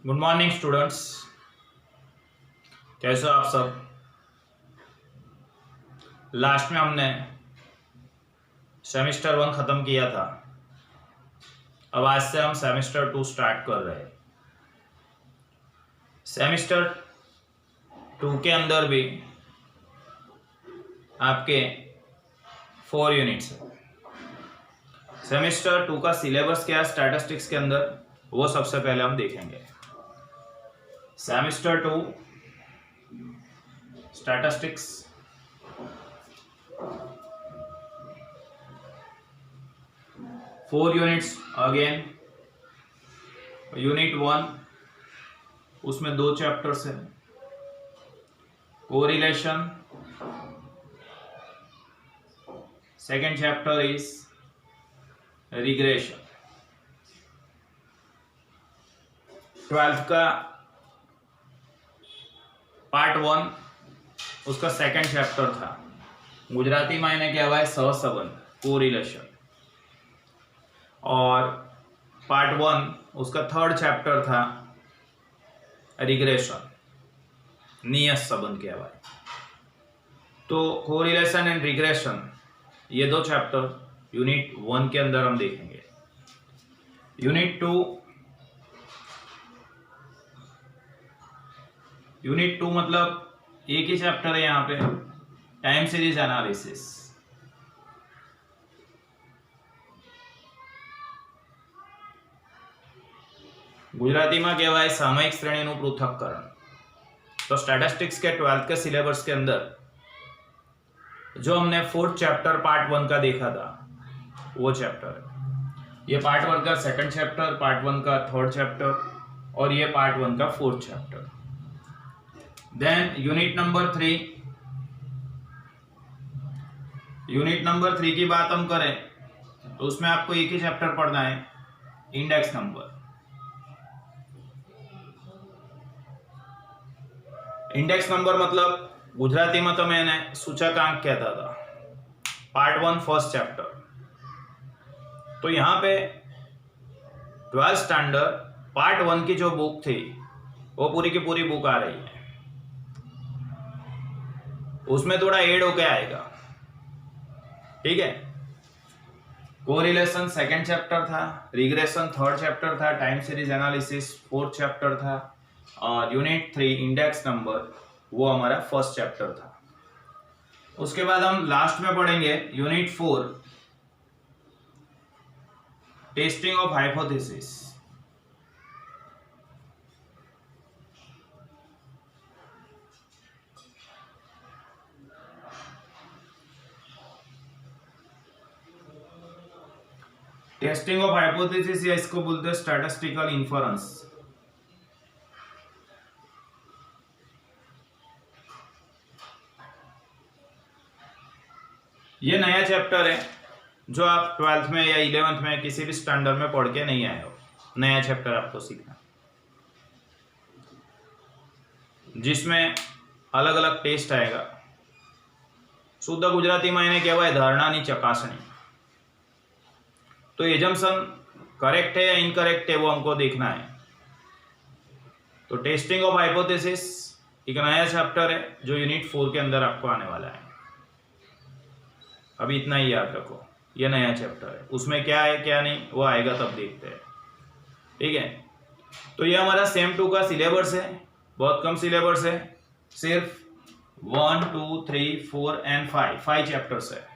Good morning students. कैसे हो आप सब। लास्ट में हमने सेमेस्टर 1 ख़त्म किया था। अब आज से हम सेमेस्टर 2 स्टार्ट कर रहे हैं। सेमेस्टर 2 के अंदर भी आपके 4 यूनिट्स हैं। सेमेस्टर 2 का सिलेबस क्या है स्टैटिस्टिक्स के अंदर, वो सबसे पहले हम देखेंगे। Semester 2 statistics 4 units again. Unit 1 उसमें 2 चैप्टर्स हैं, correlation, second chapter is regression. 12th का पार्ट 1 उसका सेकेंड चैप्टर था। गुजराती में इन्हें क्या हुआ है, सहसंबंध, कोरिलेशन। और पार्ट 1 उसका थर्ड चैप्टर था रिग्रेशन, नियत संबंध क्या हुआ है। तो कोरिलेशन एंड रिग्रेशन ये 2 चैप्टर यूनिट 1 के अंदर हम देखेंगे। यूनिट 2 मतलब एक ही चैप्टर है यहाँ पे, टाइम सीरीज एनालिसिस। गुजराती में कहवाय सामयिक श्रेणीનું पृथक्करण। तो स्टैटिस्टिक्स के 12th के सिलेबस के अंदर जो हमने 4th चैप्टर पार्ट 1 का देखा था वो चैप्टर है। ये पार्ट 1 का सेकंड चैप्टर, पार्ट 1 का थर्ड चैप्टर और ये पार्ट 1 का fourth chapter. Then unit number 3 की बात हम करें तो उसमें आपको एक ही चैप्टर पढ़ना है, इंडेक्स नंबर। इंडेक्स नंबर मतलब गुजराती में तो मैंने सूचकांक कहता था। Part 1 first chapter. तो यहाँ पे 12th स्टैंडर्ड पार्ट 1 की जो बुक थी वो पूरी की पूरी बुक आ रही है, उसमें थोड़ा ऐड होके आएगा, ठीक है। कोरिलेशन सेकंड चैप्टर था, रिग्रेशन थर्ड चैप्टर था, time series analysis fourth chapter था और यूनिट 3 इंडेक्स नंबर वो हमारा फर्स्ट चैप्टर था। उसके बाद हम लास्ट में पढ़ेंगे unit 4 testing of hypothesis. Testing of hypothesis या इसको बोलते हैं स्टैटिस्टिकल इन्फरेंस। ये नया चैप्टर है जो आप 12th में या 11th में किसी भी स्टैंडर्ड में पढ़ के नहीं आए हो। नया चैप्टर आपको सीखना, जिसमें अलग अलग टेस्ट आएगा। शुद्ध गुजराती में इन्हें कहवाय धारणानी चकासणी। तो एजम्पशन करेक्ट है या इनकरेक्ट है वो हमको देखना है। तो टेस्टिंग ऑफ हाइपोथेसिस एक नया चैप्टर है जो यूनिट 4 के अंदर आपको आने वाला है। अभी इतना ही याद रखो, ये नया चैप्टर है, उसमें क्या है क्या नहीं वो आएगा तब देखते हैं, ठीक है। तो ये हमारा सेम 2 का सिलेबस है, बहुत कम सिलेबस है, सिर्फ 1 2 3 4 एंड 5 चैप्टर्स है।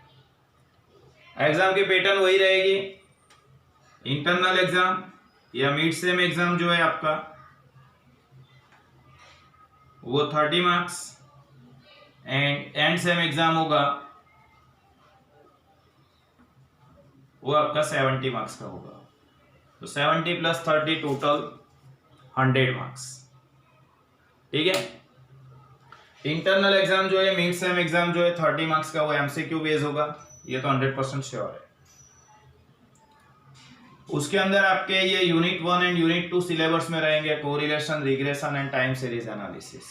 एग्जाम की पैटर्न वही रहेगी, इंटरनल एग्जाम या मिड सेम एग्जाम जो है आपका वो 30 marks and and same exam होगा वो आपका 70 मार्क्स का होगा। तो 70 + 30 टोटल 100 मार्क्स, ठीक है। इंटरनल एग्जाम जो है, मिड सेम एग्जाम जो है 30 मार्क्स का, वो एमसीक्यू बेस होगा, ये तो 100% श्योर है। उसके अंदर आपके ये यूनिट 1 एंड यूनिट 2 सिलेबस में रहेंगे, correlation, regression and time series analysis.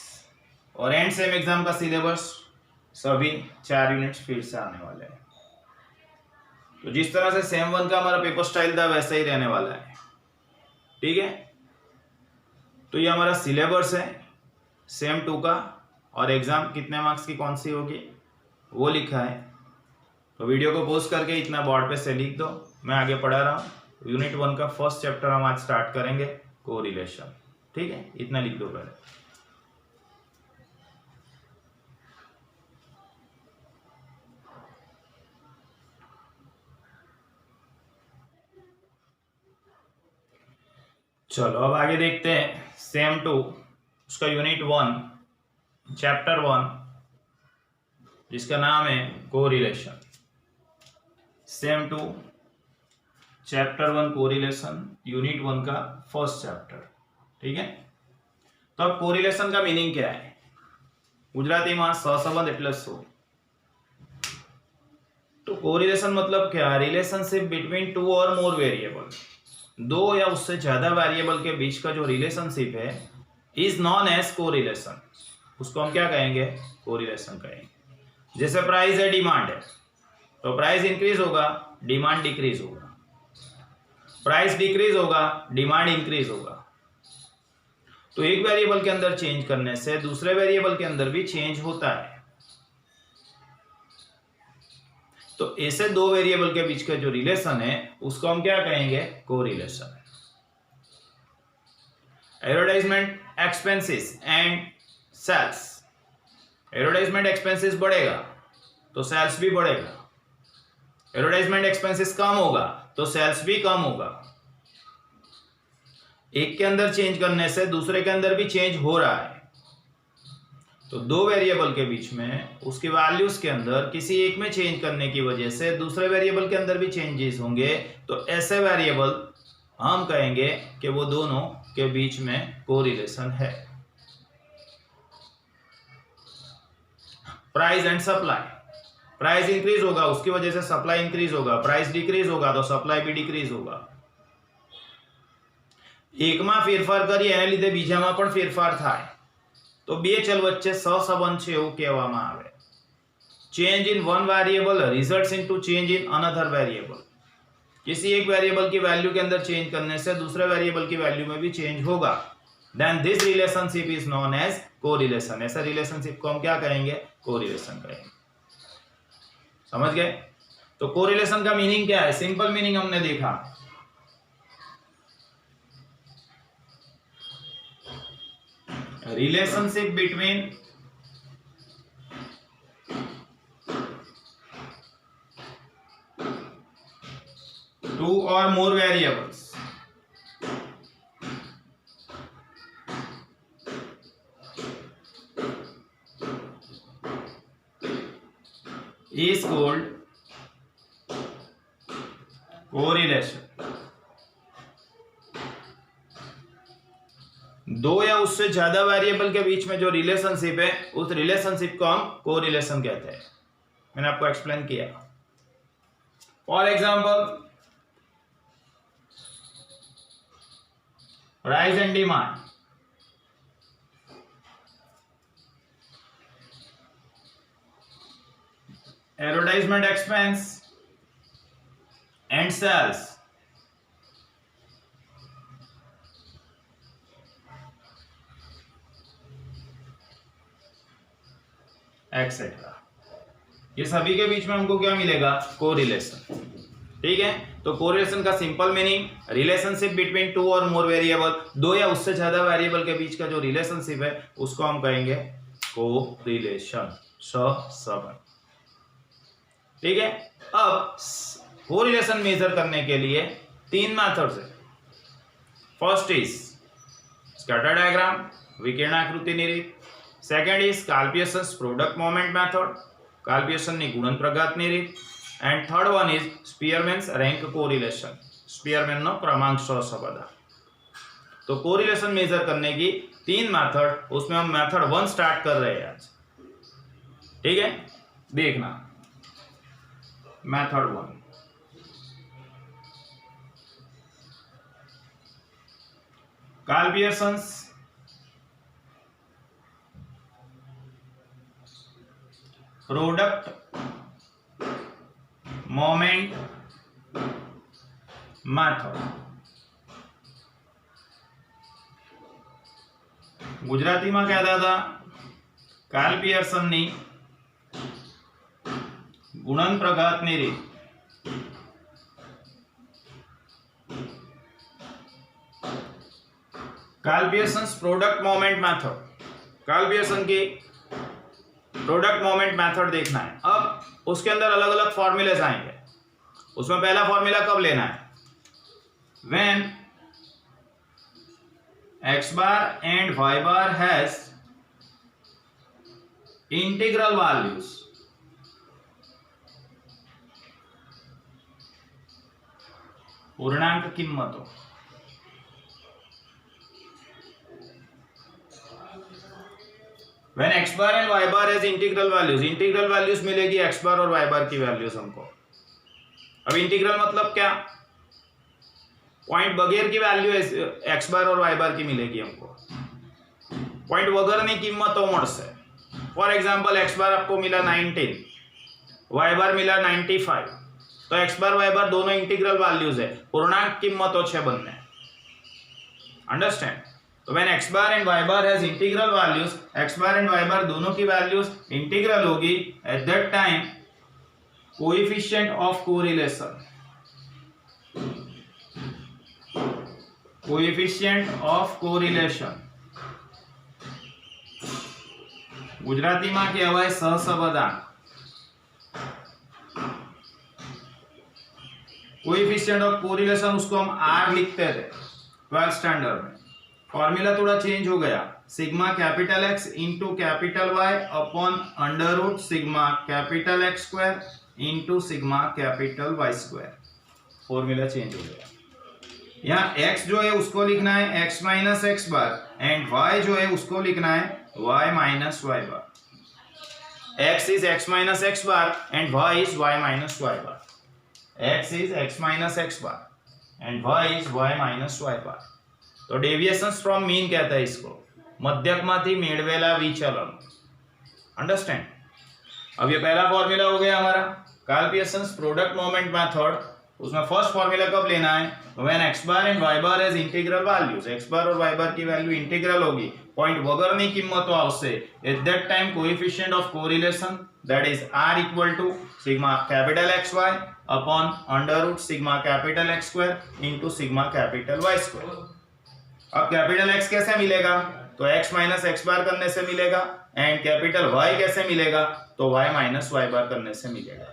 और एंड सेम एग्जाम का सिलेबस सभी 4 यूनिट्स फिर से आने वाले हैं। तो जिस तरह से सेम 1 का हमारा पेपर स्टाइल था वैसा ही रहने वाला है, ठीक है। तो ये हमारा सिलेबस है सेम 2 का, और एग्जाम कितने मार्क्स की कौन सी होगी वो लिखा है। तो वीडियो को पॉज करके इतना बोर्ड पे से लिख दो, मैं आगे पढ़ा रहा हूँ। यूनिट 1 का फर्स्ट चैप्टर हम आज स्टार्ट करेंगे, कोरिलेशन। ठीक है, इतना लिख दो पहले। चलो अब आगे देखते हैं सेम 2 उसका यूनिट 1 चैप्टर 1 जिसका नाम है correlation. Same 2 chapter 1 correlation, unit 1 का फर्स्ट चैप्टर। ठीक है, तो अब कोरिलेशन का मीनिंग क्या है? गुजरातीમાં सहसंबंध એટલે શું? तो कोरिलेशन मतलब क्या? रिलेशनशिप बिटवीन 2 और मोर वेरिएबल, 2 या उससे ज्यादा वेरिएबल के बीच का जो रिलेशनशिप है इज नॉन एज कोरिलेशन। उसको हम क्या कहेंगे? कोरिलेशन कहेंगे। जैसे प्राइस है, डिमांड है, तो प्राइस इंक्रीज होगा, डिमांड डिक्रीज होगा। प्राइस डिक्रीज होगा, डिमांड इंक्रीज होगा। तो एक वेरिएबल के अंदर चेंज करने से दूसरे वेरिएबल के अंदर भी चेंज होता है। तो ऐसे 2 वेरिएबल के बीच का जो रिलेशन है उसको हम क्या कहेंगे? Correlation. Advertisement expenses and sales. Advertisement expenses बढ़ेगा तो सेल्स भी बढ़ेगा, एडवर्टाइजमेंट एक्सपेंसेस कम होगा तो सेल्स भी कम होगा। एक के अंदर चेंज करने से दूसरे के अंदर भी चेंज हो रहा है। तो 2 वेरिएबल के बीच में उसकी वैल्यूज के अंदर किसी एक में चेंज करने की वजह से दूसरे वेरिएबल के अंदर भी चेंजेस होंगे। तो ऐसे वेरिएबल हम कहेंगे कि वो दोनों के बीच में कोरिलेशन है। Price and supply. Price increase होगा उसकी वजह से सप्लाई इंक्रीज होगा, प्राइस डिक्रीज होगा तो सप्लाई भी डिक्रीज होगा। એકમાં ફેરફાર કરીએ એને લીધે બીજામાં પણ ફેરફાર થાય તો બે ચલ વચ્ચે સહસંબંધ છે એવું કહેવામાં આવે। Change in one variable results into change in another variable. किसी एक वेरिएबल की वैल्यू के अंदर चेंज करने से दूसरे वेरिएबल की वैल्यू में भी चेंज होगा। Then this relationship is known as correlation. ऐसा रिलेशनशिप को हम क्या कहेंगे? कोरिलेशन कहेंगे। समझ गए? तो कोरिलेशन का मीनिंग क्या है? सिंपल मीनिंग हमने देखा, रिलेशनशिप बिटवीन टू और मोर वेरिएबल्स is called correlation। 2 या उससे ज्यादा वेरिएबल के बीच में जो रिलेशनशिप है उस रिलेशनशिप को हम कोरिलेशन कहते हैं। मैंने आपको एक्सप्लेन किया। For example, price and demand. Advertisement expense and sales. Etcetera. ये सभी के बीच में हमको क्या मिलेगा? कोरिलेशन। ठीक है, तो कोरिलेशन का सिंपल मीनिंग, रिलेशनशिप बिटवीन 2 और मोर वेरिएबल, 2 या उससे ज्यादा वेरिएबल के बीच का जो रिलेशनशिप है उसको हम कहेंगे कोरिलेशन, सहसंबंध। ठीक है, अब कोरिलेशन मेजर करने के लिए 3 मेथड्स है। फर्स्ट इज स्कैटर डायग्राम, विकिरणाकृति निरीत। Second is Karl Pearson's product moment method, Karl Pearson ની ગુણન પ્રઘાતની રીત। And third one is Spearman's rank correlation, Spearman નો ક્રમાંક સહસંબંધ। तो कोरिलेशन मेजर करने की 3 मेथड, उसमें हम मेथड 1 स्टार्ट कर रहे हैं आज। ठीक है, देखना method 1। Karl Pearson's product moment method. ગુજરાતીમાં કહેતા હતા કાર્લ પિયર્સનની ગુણન પ્રઘાતની રીત. Karl Pearson product moment method. Karl Pearson की प्रोडक्ट मोमेंट मेथड देखना है. अब उसके अंदर अलग अलग फॉर्मूलेस आएंगे. उसमें पहला फॉर्मूला कब लेना है? When x bar and y bar has integral values पूर्णांक किम्मतों. When x bar and y bar has integral values मिलेगी x bar और y bar की वैल्यूज हमको. अब इंटीग्रल मतलब क्या? पॉइंट बगैर की वैल्यू x बार और y बार की मिलेगी हमको. पॉइंट वगैरनी किंमतो મળશે. फॉर एग्जांपल x बार आपको मिला 19, y बार मिला 95. तो x बार y बार दोनों इंटीग्रल वैल्यूज है, पूर्णांक किंमतो છે બંને. अंडरस्टैंड? तो when x bar and y bar has integral values, x bar and y बार दोनों की वैल्यूज इंटीग्रल होगी. Eight that time coefficient of correlation, coefficient of correlation Gujarati में कहेवाय सहसंबंधांक. कोएफिशिएंट ऑफ कोरिलेशन उसको हम R लिखते थे 12th स्टैंडर्ड में. फॉर्मूला थोड़ा चेंज हो गया. Sigma capital X into capital Y upon under root sigma capital X square into sigma capital Y square. Formula change हो गया. यहाँ x जो है उसको लिखना है x minus x bar and y जो है उसको लिखना है y minus y bar. x is x minus x bar and y is y minus y bar. x is x minus x bar and y is y minus y bar. तो deviation from mean कहता है इसको, मध्यकમાંથી મેળવેલા વિચલન. Understand? अब ये पहला formula हो गया हमारा Karl Pearson product moment method. उसमें फर्स्ट फॉर्मूला कब लेना है? When x bar and y bar has integral values, x bar और y बार की वैल्यू इंटीग्रल होगी, पॉइंट वगैरनी किंमतो આવશે. At that time coefficient of correlation that is r equal to sigma capital xy upon under root sigma capital x square into sigma capital y square. अब capital x कैसे मिलेगा? तो x minus x बार करने से मिलेगा and capital y कैसे मिलेगा? तो y माइनस वाई बार करने से मिलेगा.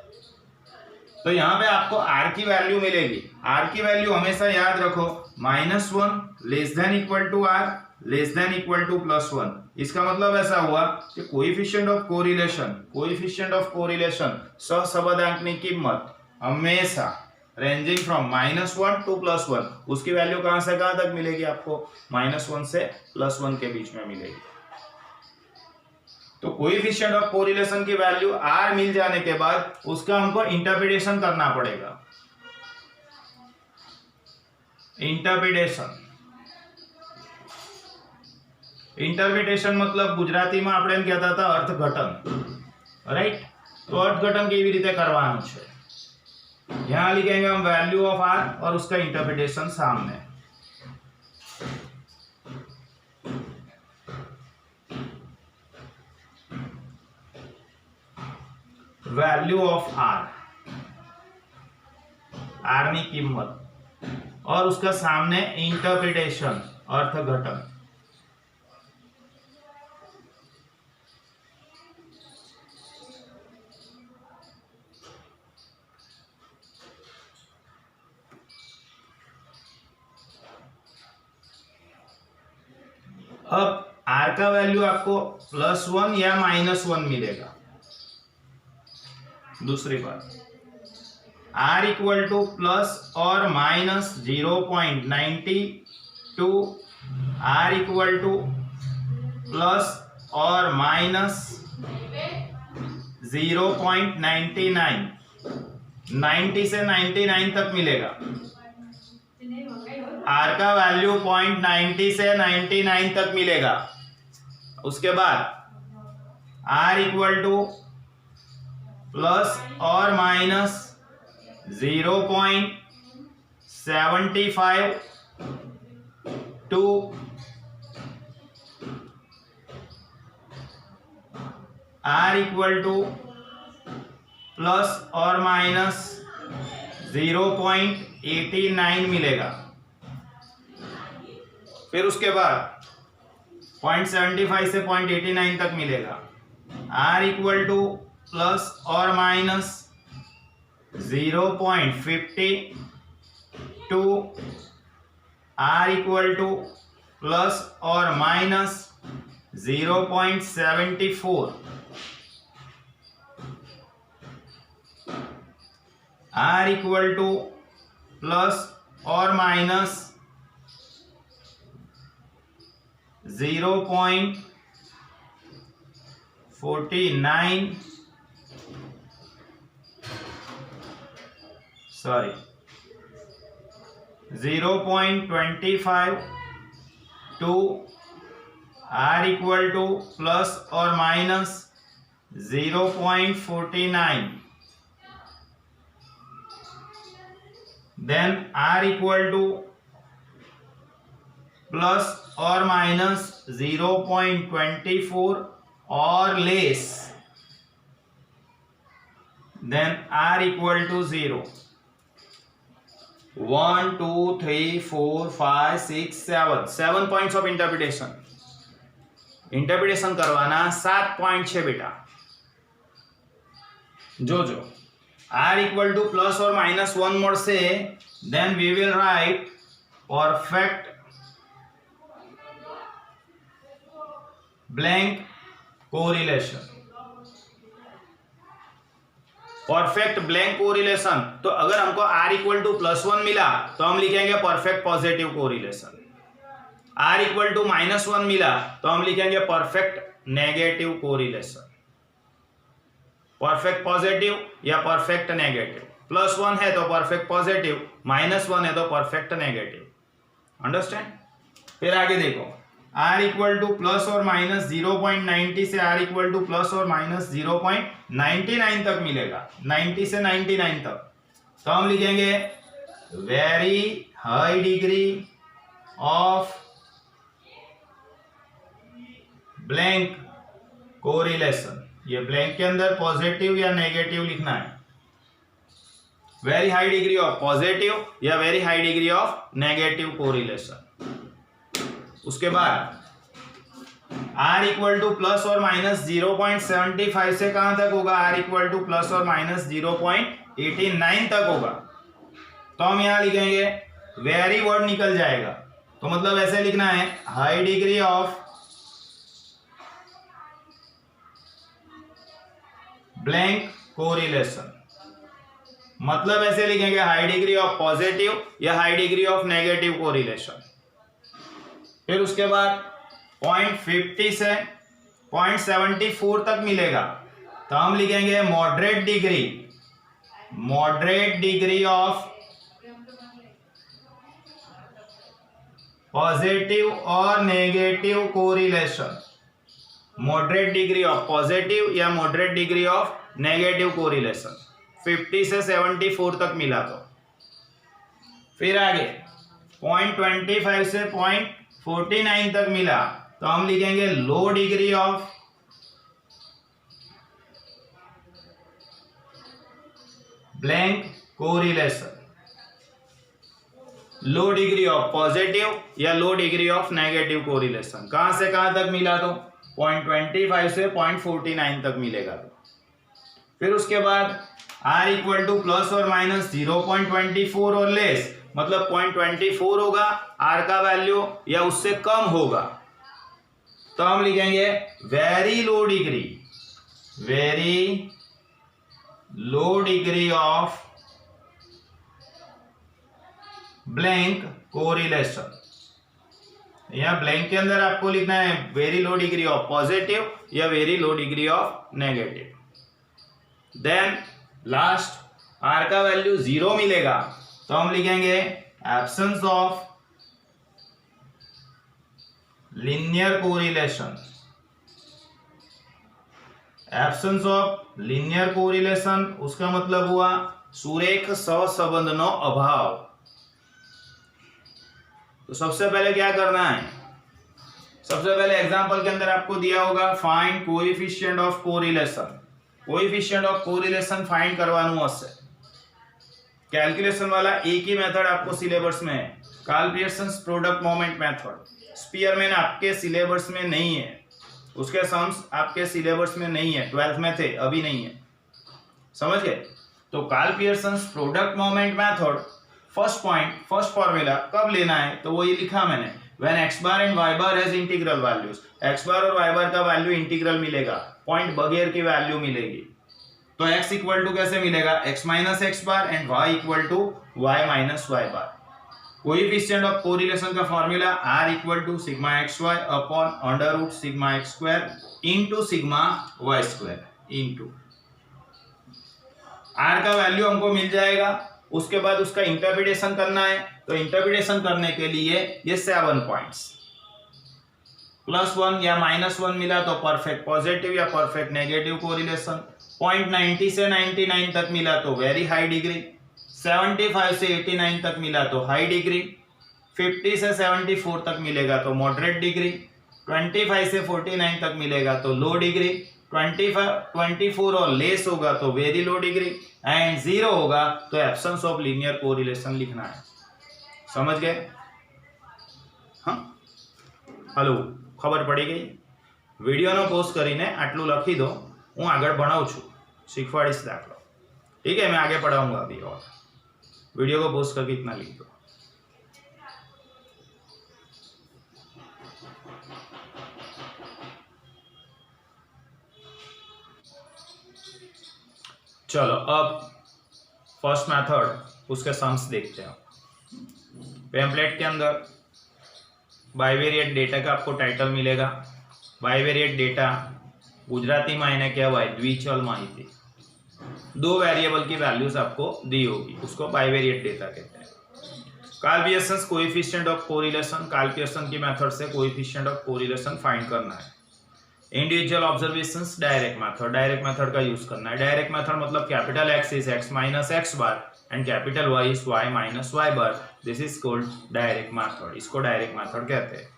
तो यहाँ पे आपको r की वैल्यू मिलेगी. r की वैल्यू हमेशा याद रखो -1 less than equal to r less than equal to +1. इसका मतलब ऐसा हुआ कि कोएफिशिएंट ऑफ कोरिलेशन सहसंबंधांकनी किंमत हमेशा रेंजिंग फ्रॉम -1 टू +1. उसकी वैल्यू कहां से कहां तक मिलेगी? आपको -1 से +1 के बीच में मिलेगी. तो कोएफिशिएंट ऑफ कोरिलेशन की वैल्यू r मिल जाने के बाद उसका हमको इंटरप्रिटेशन करना पड़ेगा. इंटरप्रिटेशन मतलब गुजराती में આપણે એમ કહેતા હતા અર્થઘટન. राइट? तो अर्थघटन કેવી રીતે કરવાનું છે? यहाँ लिखेंगे हम वैल्यू ऑफ r और उसका इंटरप्रिटेशन सामने. वैल्यू ऑफ r, r ની કિંમત और उसका सामने इंटरप्रिटेशन अर्थघटन. अब r का वैल्यू आपको +1 या -1 मिलेगा. दूसरी बात, r इक्वल टू प्लस और minus 0.92, r equal to plus और माइनस 0.99, 90 से 99 तक मिलेगा. r का वैल्यू 0.90 से 99 तक मिलेगा. उसके बाद r इक्वल टू प्लस और minus 0.75 to are equal to plus और माइनस 0.89 मिलेगा। फिर उसके बाद 0.75 से 0.89 तक मिलेगा। आर इक्वल टू प्लस और minus 0.52, R equal to plus और minus 0.74, R equal to plus और minus 0.49, sorry 0.25 to are equal to plus और minus 0.49, then R equal to plus और minus 0.24 or less, then R equal to 0। 1 2 3 4 5 6 7 points of interpretation करवाना 7 point है बेटा। जो R equal to plus और minus 1 mod से, then we will write perfect blank correlation. Perfect blank correlation, तो अगर हमको आर इक्वल टू प्लस 1 मिला तो हम लिखेंगे perfect positive correlation. R equal to minus 1 मिला तो हम लिखेंगे perfect negative correlation. Perfect positive या परफेक्ट नेगेटिव, प्लस 1 है तो परफेक्ट पॉजिटिव, माइनस 1 है तो परफेक्ट नेगेटिव। अंडरस्टैंड? फिर आगे देखो, आर इक्वल टू प्लस और माइनस 0.90 से आर इक्वल टू प्लस और माइनस 0.99 तक मिलेगा। 90 से 99 तक, तो हम लिखेंगे very high degree of blank correlation. ये ब्लैंक के अंदर पॉजिटिव या नेगेटिव लिखना है। Very high degree of positive या very high degree of negative correlation. उसके बाद R इक्वल टू प्लस और माइनस 0.75 से कहां तक होगा? R इक्वल टू प्लस और माइनस 0.89 तक होगा। तो हम यहां लिखेंगे वेरी वर्ड निकल जाएगा, तो मतलब ऐसे लिखना है high degree of blank correlation. मतलब ऐसे लिखेंगे हाई डिग्री ऑफ पॉजिटिव या high degree of negative correlation. फिर उसके बाद 0.50 से 0.74 तक मिलेगा, तो हम लिखेंगे मॉडरेट डिग्री ऑफ पॉजिटिव और negative correlation. Moderate degree of positive या moderate degree of negative correlation 50 से 74 तक मिला। तो फिर आगे 0.25 से 0.49 तक मिला, तो हम लिखेंगे low degree of blank correlation. Low degree of positive या low degree of negative correlation कहां से कहां तक मिला? तो 0.25 से 0.49 तक मिलेगा। तो फिर उसके बाद R इक्वल टू प्लस और माइनस 0.24 और लेस, मतलब 0.24 होगा R का वैल्यू या उससे कम होगा, तो हम लिखेंगे very low degree of blank correlation. या ब्लैंक के अंदर आपको लिखना है very low degree of positive या very low degree of negative. Then last R का वैल्यू 0 मिलेगा, तो हम लिखेंगे absence of linear correlation. Absence of linear correlation उसका मतलब हुआ सुरेख सहसंबंधનો अभाव। तो सबसे पहले क्या करना है, सबसे पहले एग्जांपल के अंदर आपको दिया होगा find coefficient of correlation. Coefficient of correlation find करवानु हશે। कैलकुलेशन वाला एक ही मेथड आपको सिलेबस में है, Karl Pearson's product moment method. Spearman आपके सिलेबस में नहीं है, उसके सम्स आपके सिलेबस में नहीं है, 12th में थे, अभी नहीं है, समझ गए। तो Karl Pearson's product moment method, first point, first formula कब लेना है, तो वो ये लिखा मैंने, when x bar and y bar has integral values. x bar और y बार का वैल्यू इंटीग्रल मिलेगा, पॉइंट बगैर की वैल्यू मिलेगी। तो x इक्वल टू कैसे मिलेगा, x minus x bar and y equal to y minus y bar. Coefficient of correlation का formula r equal to sigma xy upon under root sigma x square into sigma y square into r का value हमको मिल जाएगा। उसके बाद उसका interpretation करना है, तो इंटरप्रिटेशन करने के लिए ये 7 पॉइंट्स, +1 या -1 मिला तो परफेक्ट पॉजिटिव या परफेक्ट नेगेटिव कोरिलेशन, पॉइंट 90 से 99 तक मिला तो वेरी हाई डिग्री, 75 से 89 तक मिला तो हाई डिग्री, 50 से 74 तक मिलेगा तो मॉडरेट डिग्री, 25 से 49 तक मिलेगा तो लो डिग्री, 24 और लेस होगा तो वेरी लो डिग्री, एंड 0 होगा तो एब्सेंस ऑफ लीनियर कोरिलेशन लिखना है। समझ गए? हाँ, हेलो, खबर पड़ी गई? वीडियो पोस्ट करीने आटलू लखी दो, हूँ आगे भणावुं छुं, शीखवाड़ीश दाखलो। ठीक है, मैं आगे पढ़ाऊंगा अभी, और वीडियो को पोस्ट करके इतना लिख दो। चलो अब फर्स्ट मेथड, उसके सम्स देखते हैं। पेम्पलेट के अंदर बाइवेरिएट डेटा का आपको टाइटल मिलेगा। बाइवेरिएट डेटा गुजराती में इन्हें कहवाय द्विचल माहिती। 2 वेरिएबल की वैल्यूज आपको दी होगी, उसको बाइवेरिएट डेटा कहते हैं। Karl Pearson's coefficient of correlation, Karl Pearson की मेथड से कोएफिशिएंट ऑफ कोरिलेशन फाइंड करना है। Individual observations, direct method, direct method का यूज करना है। डायरेक्ट मेथड मतलब capital X is x minus x bar and capital Y is y minus y bar, this is called direct method, इसको direct method कहते हैं।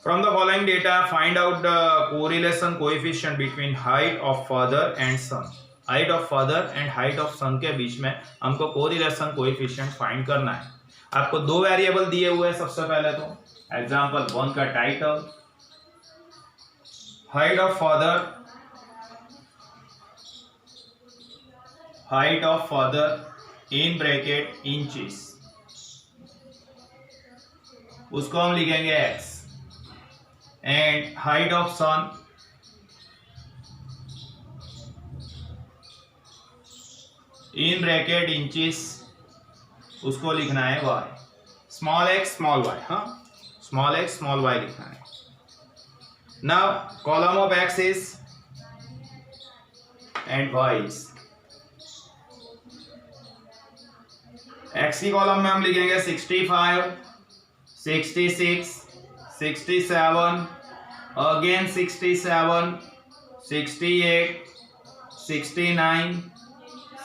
From the following data find out the correlation coefficient between height of father and son. Height of father and height of son के बीच में हमको correlation coefficient find करना है। आपको 2 वेरिएबल दिए हुए हैं। सबसे पहले तो एग्जांपल 1 का title, height of father in bracket inches, उसको हम लिखेंगे x, and height of son in bracket inches, उसको लिखना है y, small x small y, हाँ, स्मॉल x स्मॉल y लिखना है। Now column of x is and y is, x की कॉलम में हम लिखेंगे 65, 66, 67, again 67, 68, 69,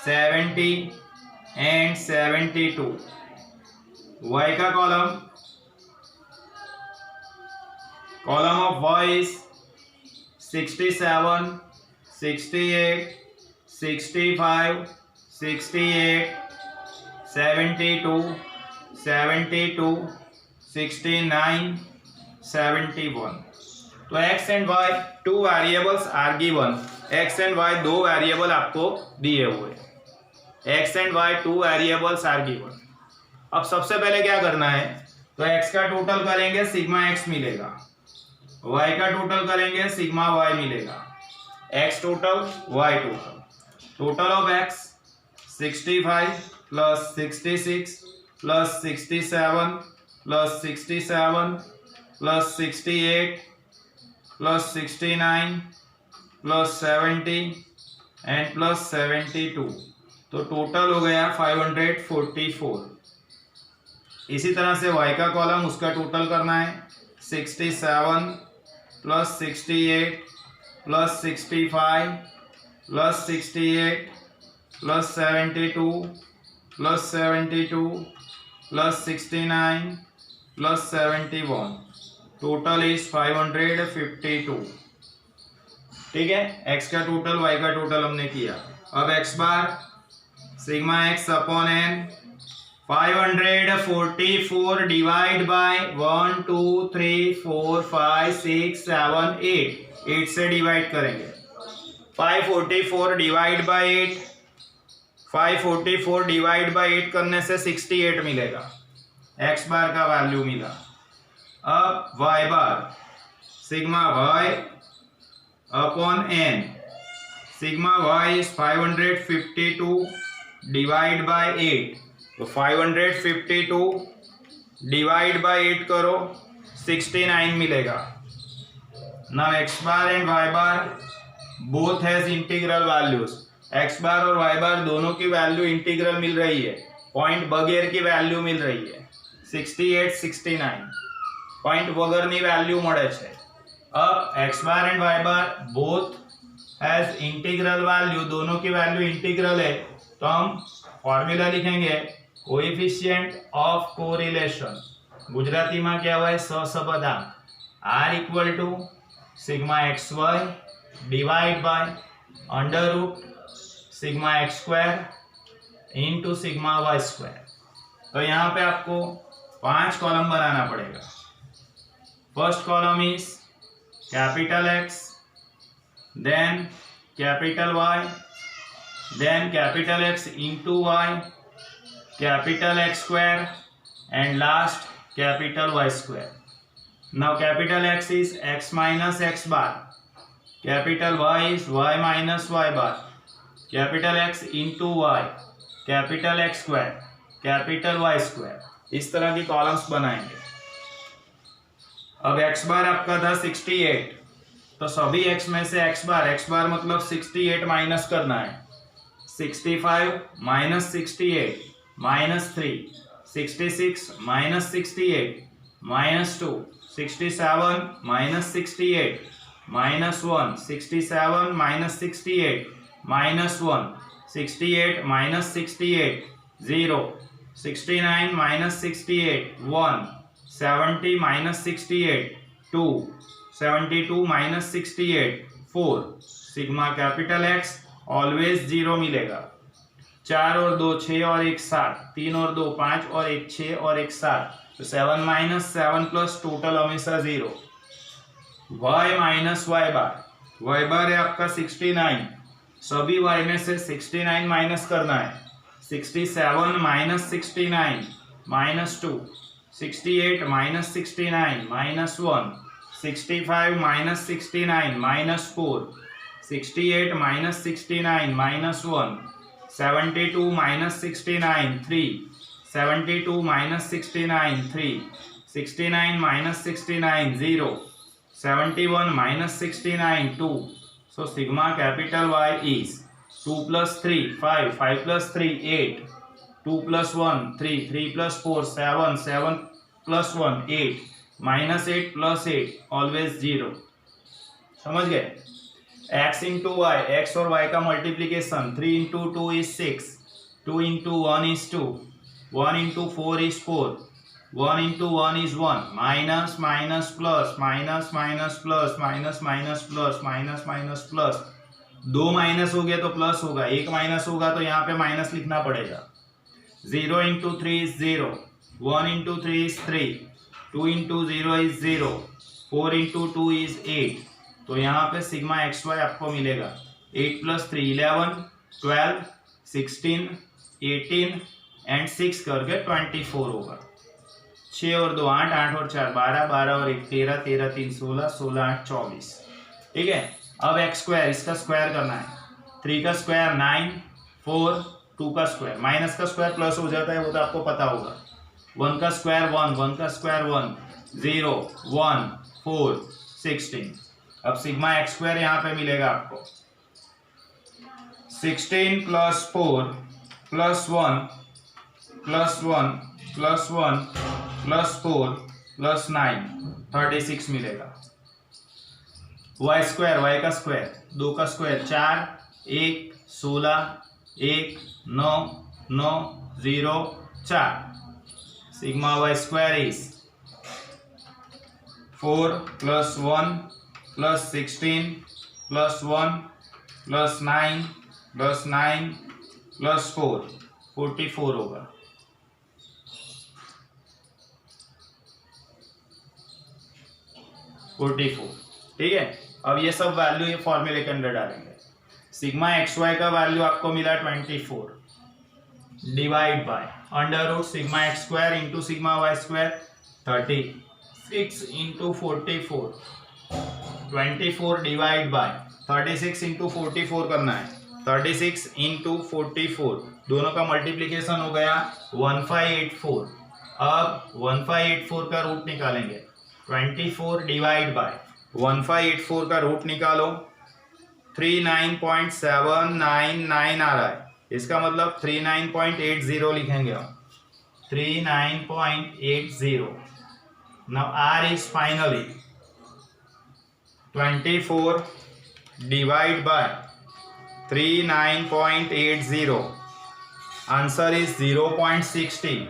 70 and 72। y का कॉलम of y is 67, 68, 65, 68, 72, 72, 69, 71। तो x एंड y 2 variables are given. x एंड y 2 वेरिएबल आपको दिए हुए, x एंड y 2 वेरिएबल्स आर गिवन। अब सबसे पहले क्या करना है, तो x का टोटल करेंगे, सिग्मा x मिलेगा, y का टोटल करेंगे, सिग्मा y मिलेगा, x total y total. Total of x 65 plus 66 plus 67 plus 67 plus 68 plus 69 plus 70 and plus 72, तो टोटल हो गया 544। इसी तरह से y का कॉलम, उसका टोटल करना है, 67 plus 68 plus 65 plus 68 plus 72 plus 72 plus 69 plus 71, total is 552। ठीक है, x का टोटल y का टोटल हमने किया। अब x bar sigma x upon n 544 divide by 1 2 3 4 5 6 7 8 से डिवाइड करेंगे। 544 डिवाइड बाय 8, 544 डिवाइड बाय 8 करने से 68 मिलेगा, x बार का वैल्यू मिला। अब y bar sigma y upon n, sigma y is 552 divide by 8, तो 552 डिवाइड बाय 8 करो 69 मिलेगा। Now x bar and y bar both has integral values, x bar और y बार दोनों की वैल्यू इंटीग्रल मिल रही है, पॉइंट बगैर की वैल्यू मिल रही है 68 69, पॉइंट वगરની वैल्यू મળે છે। अब x bar and y bar both has integral value, दोनों की वैल्यू इंटीग्रल है, तो हम फॉर्मूला लिखेंगे कोएफिशिएंट ऑफ कोरिलेशन, गुजराती में क्या है सहसंबंधांक, r equal to sigma x y divide by under root sigma x square into sigma y square. तो यहाँ पे आपको 5 कॉलम बनाना पड़ेगा। First column is capital x, then capital y, then capital X into Y, capital X square, and last capital Y square. Now capital X is X minus X bar, capital Y is Y minus Y bar, capital X into Y, capital X square, capital Y square। इस तरह की columns बनाएंगे। अब x बार आपका था 68, तो सभी x में से x बार मतलब 68 माइनस करना है। 65 minus 68 minus 3, 66 minus 68 minus 2, 67 minus 68 minus 1, 67 minus 68 minus 1, 68 minus 68 0, 69 minus 68 1, 70 minus 68 2, 72 minus 68 4, sigma capital X always 0 मिलेगा। 4 और 2 6 और 1 7, 3 और 2 5 और 1 6 और 1 7, तो 7 माइनस 7 प्लस टोटल हमेशा 0। y माइनस वाई बार है आपका 69, सभी y में से 69 माइनस करना है। 67 minus 69 minus 2, 68 minus 69 minus 1, 65 minus 69 minus 4, 68 minus 69 minus 1, 72 minus 69 3, 72 minus 69 3, 69 minus 69 0, 71 minus 69 2. So sigma capital Y is 2 plus 3 5, 5 plus 3 8, 2 plus 1 3, 3 plus 4 7, 7 plus 1 8, minus 8 plus 8 always 0। समझ गए? x इंटू वाई, एक्स और y का multiplication 3 into 2 is 6, 2 into 1 is 2, 1 into 4 is 4, 1 into 1 is 1, minus minus plus minus minus plus minus minus plus minus minus plus, 2 minus हो गया तो plus होगा, 1 minus होगा तो यहाँ पे माइनस लिखना पड़ेगा। 0 into 3 is 0, 1 into 3 is 3, 2 into 0 is 0, 4 into 2 is 8, तो यहाँ पे सिग्मा एक्स वाई आपको मिलेगा 8 प्लस 3 11, 12, 16, 18 एंड 6 करके 24 होगा। 6 और 2 8, 8 और 4 12, 12 और 1 13, 13 3 16, 16 8 24। ठीक है, अब एक्स स्क्वायर, इसका स्क्वायर करना है। 3 का स्क्वायर 9, 4, 2 का स्क्वायर, माइनस का स्क्वायर प्लस हो जाता है, वो तो आपको पता होगा। 1 का स्क्वायर 1, 1 का स्क्वायर 1, 0 1 4 16। अब सिग्मा एक्स स्क्वायर यहाँ पे मिलेगा आपको 16 plus 4 plus 1 plus 1 plus 1 plus 4 plus 9 36 मिलेगा। वाई स्क्वायर, वाई का स्क्वायर 2 का square 4 1 16 1 9 9 0 4, sigma y square is 4 plus 1 plus 16 plus 1 plus 9 plus 9 plus 4 44 होगा। ठीक है। अब ये सब वैल्यू ये फॉर्मूले के अंदर डालेंगे। सिग्मा एक्स वाई का वैल्यू आपको मिला 24 divide by under root sigma x square into sigma y square 36 into 44 24 divide by 36 into 44 करना है। 36 इंटू 44 दोनों का मल्टीप्लीकेशन हो गया 1584। अब 1584 का रूट निकालेंगे। 24 डिवाइड बाय 1584 का रूट निकालो 39.799 आ रहा है। इसका मतलब 39.80 लिखेंगे हम 39.80। Now r is finally 24 divide bye 39.80। Answer is 0.60।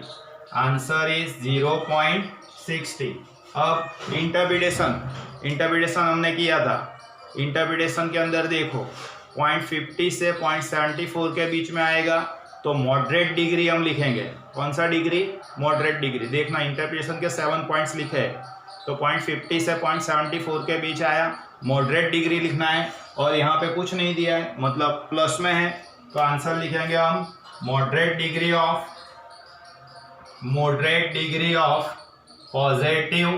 Answer is 0.60। अब इंटरप्रिटेशन हमने किया था। इंटरप्रिटेशन के अंदर देखो 0.50 से 0.74 के बीच में आएगा तो मॉडरेट डिग्री हम लिखेंगे। कौन सा डिग्री? Moderate degree. देखना इंटरप्रिटेशन के 7 पॉइंट्स लिखे हैं तो 0.50 से 0.74 के बीच आया, मॉडरेट डिग्री लिखना है। और यहाँ पे कुछ नहीं दिया है मतलब प्लस में है तो आंसर लिखेंगे हम moderate degree of positive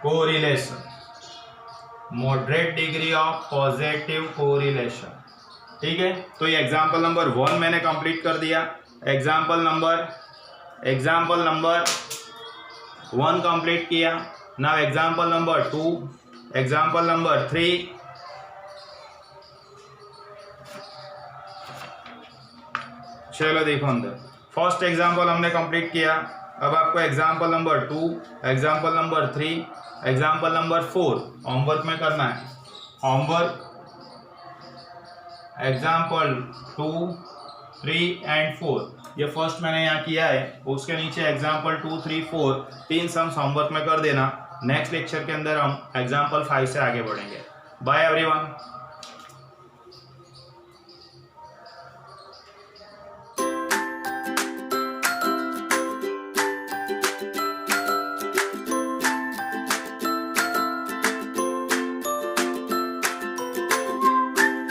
correlation. Moderate degree of positive correlation. ठीक है। तो ये एग्जाम्पल नंबर 1 मैंने कंप्लीट कर दिया। एग्जाम्पल नंबर 1 कंप्लीट किया। Now example number 2, example number 3। चलो देखो अंदर फर्स्ट एग्जाम्पल हमने कंप्लीट किया। अब आपको example number 2, example number 3, example number 4 homework में करना है। होमवर्क एग्जाम्पल 2, 3 एंड 4 ये फर्स्ट मैंने यहाँ किया है। उसके नीचे एग्जाम्पल 2, 3, 4 3 सम्स होमवर्क में कर देना। नेक्स्ट लेक्चर के अंदर हम एग्जाम्पल 5 से आगे बढ़ेंगे। Bye everyone.